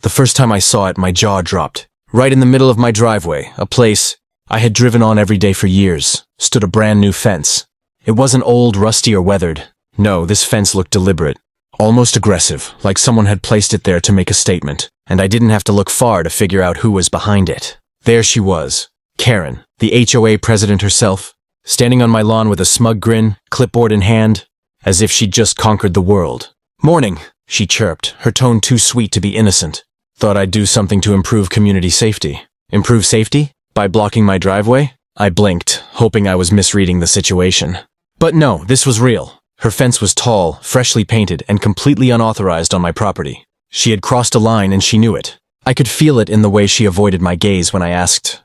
The first time I saw it, my jaw dropped. Right in the middle of my driveway, a place I had driven on every day for years, stood a brand new fence. It wasn't old, rusty, or weathered. No, this fence looked deliberate, almost aggressive, like someone had placed it there to make a statement, and I didn't have to look far to figure out who was behind it. There she was, Karen, the HOA president herself, standing on my lawn with a smug grin, clipboard in hand, as if she'd just conquered the world. "Morning," she chirped, her tone too sweet to be innocent. "Thought I'd do something to improve community safety." Improve safety? By blocking my driveway? I blinked, hoping I was misreading the situation. But no, this was real. Her fence was tall, freshly painted, and completely unauthorized on my property. She had crossed a line and she knew it. I could feel it in the way she avoided my gaze when I asked,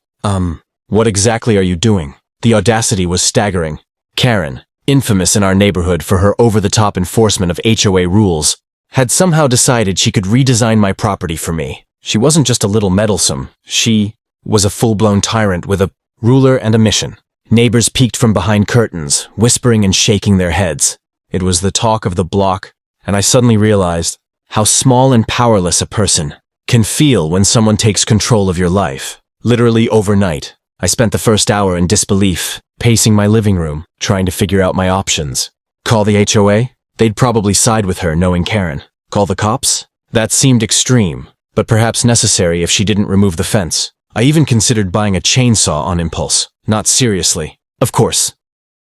what exactly are you doing?" The audacity was staggering. Karen, infamous in our neighborhood for her over-the-top enforcement of HOA rules, had somehow decided she could redesign my property for me. She wasn't just a little meddlesome. She was a full-blown tyrant with a ruler and a mission. Neighbors peeked from behind curtains, whispering and shaking their heads. It was the talk of the block, and I suddenly realized how small and powerless a person can feel when someone takes control of your life. Literally overnight, I spent the first hour in disbelief, pacing my living room, trying to figure out my options. Call the HOA? They'd probably side with her, knowing Karen. Call the cops? That seemed extreme, but perhaps necessary if she didn't remove the fence. I even considered buying a chainsaw on impulse. Not seriously, of course.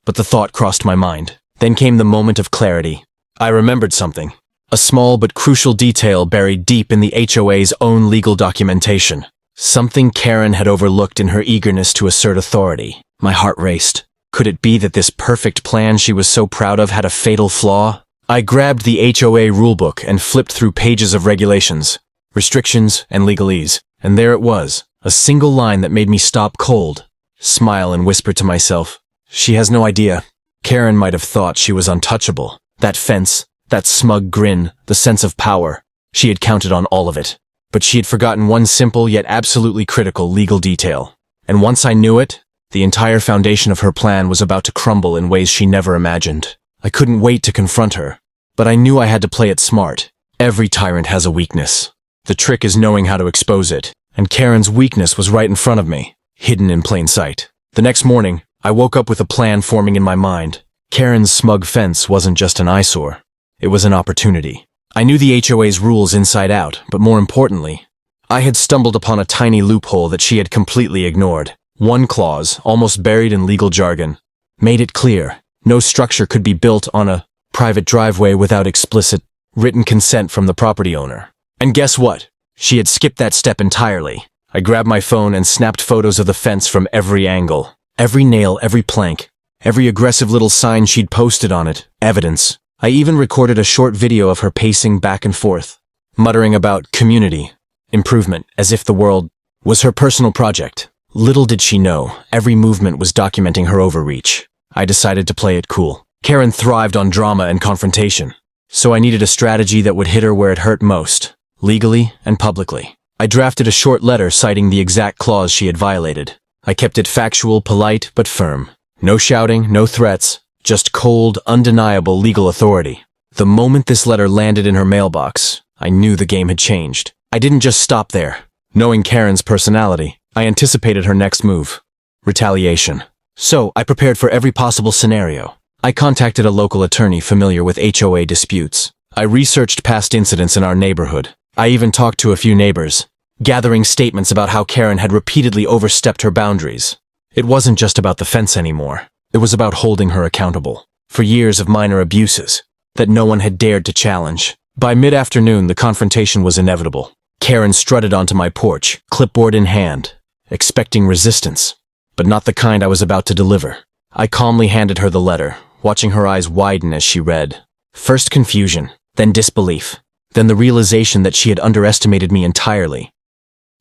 But the thought crossed my mind. Then came the moment of clarity. I remembered something. A small but crucial detail buried deep in the HOA's own legal documentation. Something Karen had overlooked in her eagerness to assert authority. My heart raced. Could it be that this perfect plan she was so proud of had a fatal flaw? I grabbed the HOA rulebook and flipped through pages of regulations, restrictions, and legalese. And there it was, a single line that made me stop cold, smile, and whisper to myself, "She has no idea." Karen might have thought she was untouchable. That fence, that smug grin, the sense of power. She had counted on all of it. But she had forgotten one simple yet absolutely critical legal detail. And once I knew it, the entire foundation of her plan was about to crumble in ways she never imagined. I couldn't wait to confront her, but I knew I had to play it smart. Every tyrant has a weakness. The trick is knowing how to expose it, and Karen's weakness was right in front of me, hidden in plain sight. The next morning, I woke up with a plan forming in my mind. Karen's smug fence wasn't just an eyesore. It was an opportunity. I knew the HOA's rules inside out, but more importantly, I had stumbled upon a tiny loophole that she had completely ignored. One clause, almost buried in legal jargon, made it clear no structure could be built on a private driveway without explicit, written consent from the property owner. And guess what? She had skipped that step entirely. I grabbed my phone and snapped photos of the fence from every angle. Every nail, every plank, every aggressive little sign she'd posted on it. Evidence. I even recorded a short video of her pacing back and forth, muttering about community, improvement, as if the world was her personal project. Little did she know, every movement was documenting her overreach. I decided to play it cool. Karen thrived on drama and confrontation, so I needed a strategy that would hit her where it hurt most, legally and publicly. I drafted a short letter citing the exact clause she had violated. I kept it factual, polite, but firm. No shouting, no threats, just cold, undeniable legal authority. The moment this letter landed in her mailbox, I knew the game had changed. I didn't just stop there. Knowing Karen's personality, I anticipated her next move. Retaliation. So, I prepared for every possible scenario. I contacted a local attorney familiar with HOA disputes. I researched past incidents in our neighborhood. I even talked to a few neighbors, gathering statements about how Karen had repeatedly overstepped her boundaries. It wasn't just about the fence anymore. It was about holding her accountable for years of minor abuses that no one had dared to challenge. By mid-afternoon, the confrontation was inevitable. Karen strutted onto my porch, clipboard in hand, expecting resistance, but not the kind I was about to deliver. I calmly handed her the letter, watching her eyes widen as she read. First confusion, then disbelief, then the realization that she had underestimated me entirely.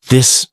This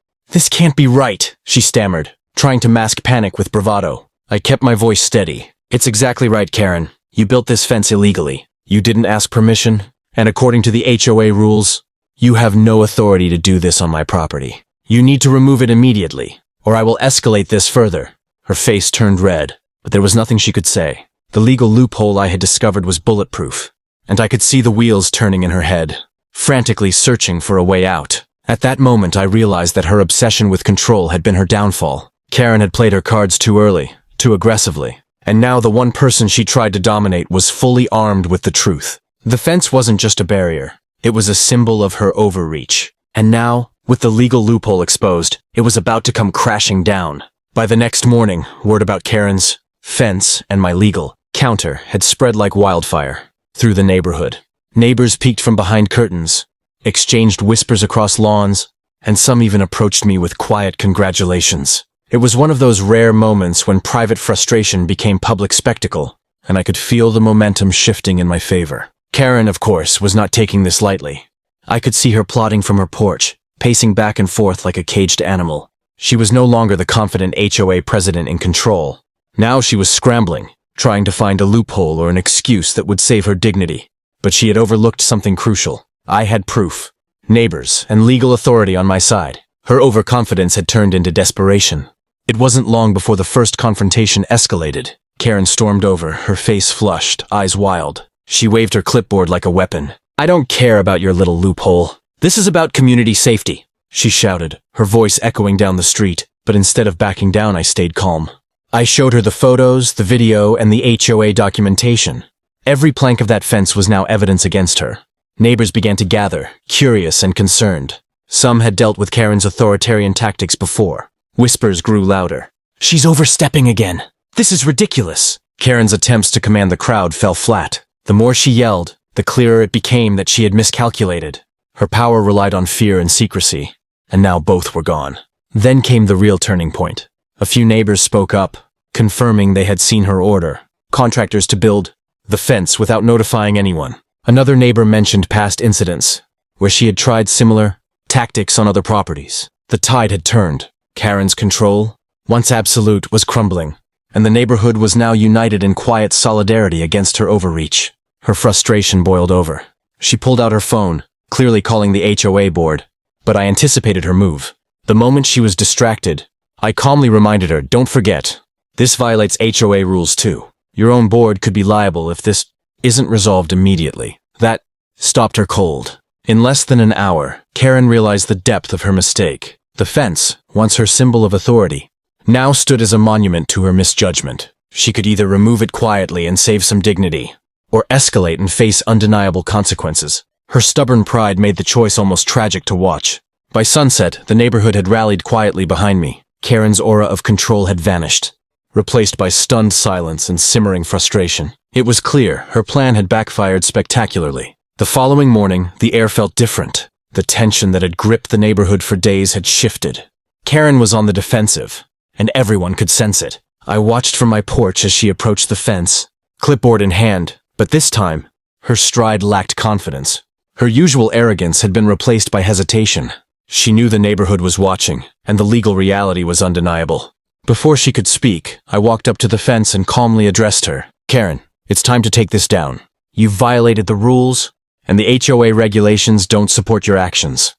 can't be right," she stammered, trying to mask panic with bravado. I kept my voice steady. "It's exactly right, Karen. You built this fence illegally. You didn't ask permission, and according to the HOA rules, you have no authority to do this on my property. You need to remove it immediately, or I will escalate this further." Her face turned red, but there was nothing she could say. The legal loophole I had discovered was bulletproof, and I could see the wheels turning in her head, frantically searching for a way out. At that moment, I realized that her obsession with control had been her downfall. Karen had played her cards too early, too aggressively, and now the one person she tried to dominate was fully armed with the truth. The fence wasn't just a barrier. It was a symbol of her overreach. And now, with the legal loophole exposed, it was about to come crashing down. By the next morning, word about Karen's fence and my legal counter had spread like wildfire through the neighborhood. Neighbors peeked from behind curtains, exchanged whispers across lawns, and some even approached me with quiet congratulations. It was one of those rare moments when private frustration became public spectacle, and I could feel the momentum shifting in my favor. Karen, of course, was not taking this lightly. I could see her plotting from her porch, pacing back and forth like a caged animal. She was no longer the confident HOA president in control. Now she was scrambling, trying to find a loophole or an excuse that would save her dignity. But she had overlooked something crucial. I had proof, neighbors, and legal authority on my side. Her overconfidence had turned into desperation. It wasn't long before the first confrontation escalated. Karen stormed over, her face flushed, eyes wild. She waved her clipboard like a weapon. "I don't care about your little loophole. This is about community safety," she shouted, her voice echoing down the street. But instead of backing down, I stayed calm. I showed her the photos, the video, and the HOA documentation. Every plank of that fence was now evidence against her. Neighbors began to gather, curious and concerned. Some had dealt with Karen's authoritarian tactics before. Whispers grew louder. "She's overstepping again. This is ridiculous." Karen's attempts to command the crowd fell flat. The more she yelled, the clearer it became that she had miscalculated. Her power relied on fear and secrecy, and now both were gone. Then came the real turning point. A few neighbors spoke up, confirming they had seen her order contractors to build the fence without notifying anyone. Another neighbor mentioned past incidents, where she had tried similar tactics on other properties. The tide had turned. Karen's control, once absolute, was crumbling, and the neighborhood was now united in quiet solidarity against her overreach. Her frustration boiled over. She pulled out her phone, clearly calling the HOA board, but I anticipated her move. The moment she was distracted, I calmly reminded her, "Don't forget, this violates HOA rules too. Your own board could be liable if this isn't resolved immediately." That stopped her cold. In less than an hour, Karen realized the depth of her mistake. The fence, once her symbol of authority, now stood as a monument to her misjudgment. She could either remove it quietly and save some dignity, or escalate and face undeniable consequences. Her stubborn pride made the choice almost tragic to watch. By sunset, the neighborhood had rallied quietly behind me. Karen's aura of control had vanished, replaced by stunned silence and simmering frustration. It was clear her plan had backfired spectacularly. The following morning, the air felt different. The tension that had gripped the neighborhood for days had shifted. Karen was on the defensive, and everyone could sense it. I watched from my porch as she approached the fence, clipboard in hand, but this time, her stride lacked confidence. Her usual arrogance had been replaced by hesitation. She knew the neighborhood was watching, and the legal reality was undeniable. Before she could speak, I walked up to the fence and calmly addressed her. "Karen, it's time to take this down. You've violated the rules, and the HOA regulations don't support your actions."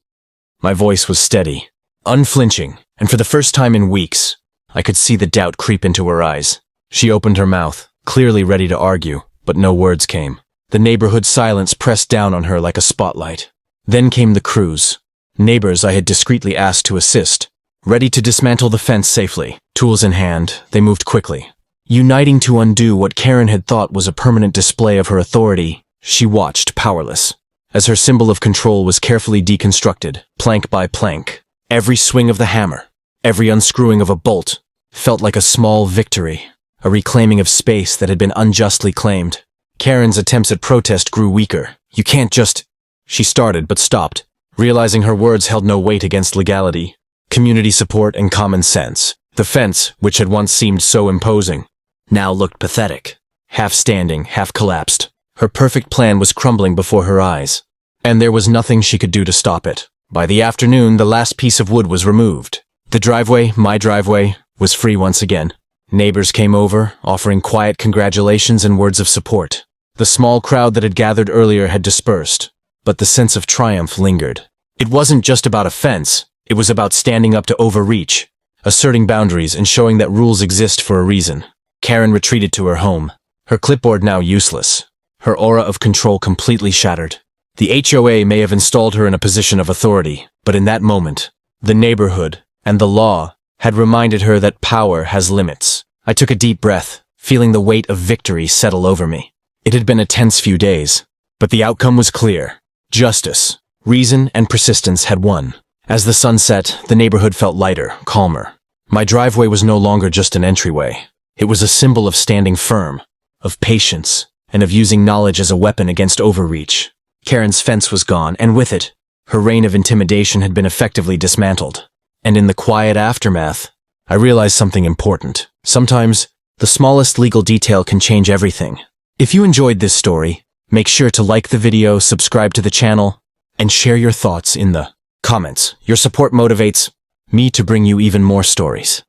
My voice was steady, unflinching, and for the first time in weeks, I could see the doubt creep into her eyes. She opened her mouth, clearly ready to argue, but no words came. The neighborhood silence pressed down on her like a spotlight. Then came the crews. Neighbors I had discreetly asked to assist, ready to dismantle the fence safely. Tools in hand, they moved quickly. Uniting to undo what Karen had thought was a permanent display of her authority, she watched, powerless, as her symbol of control was carefully deconstructed, plank by plank. Every swing of the hammer, every unscrewing of a bolt, felt like a small victory, a reclaiming of space that had been unjustly claimed. Karen's attempts at protest grew weaker. "You can't just—" she started but stopped, realizing her words held no weight against legality, community support, and common sense. The fence, which had once seemed so imposing, now looked pathetic, half standing, half collapsed. Her perfect plan was crumbling before her eyes, and there was nothing she could do to stop it. By the afternoon, the last piece of wood was removed. The driveway, my driveway, was free once again. Neighbors came over, offering quiet congratulations and words of support. The small crowd that had gathered earlier had dispersed, but the sense of triumph lingered. It wasn't just about a fence, it was about standing up to overreach, asserting boundaries and showing that rules exist for a reason. Karen retreated to her home, her clipboard now useless, her aura of control completely shattered. The HOA may have installed her in a position of authority, But in that moment, the neighborhood and the law had reminded her that power has limits. I took a deep breath, feeling the weight of victory settle over me. It had been a tense few days, but the outcome was clear. Justice, reason, and persistence had won. As the sun set, the neighborhood felt lighter, calmer. My driveway was no longer just an entryway. It was a symbol of standing firm, of patience, and of using knowledge as a weapon against overreach. Karen's fence was gone, and with it, her reign of intimidation had been effectively dismantled. And in the quiet aftermath, I realized something important. Sometimes, the smallest legal detail can change everything. If you enjoyed this story, make sure to like the video, subscribe to the channel, and share your thoughts in the comments. Your support motivates me to bring you even more stories.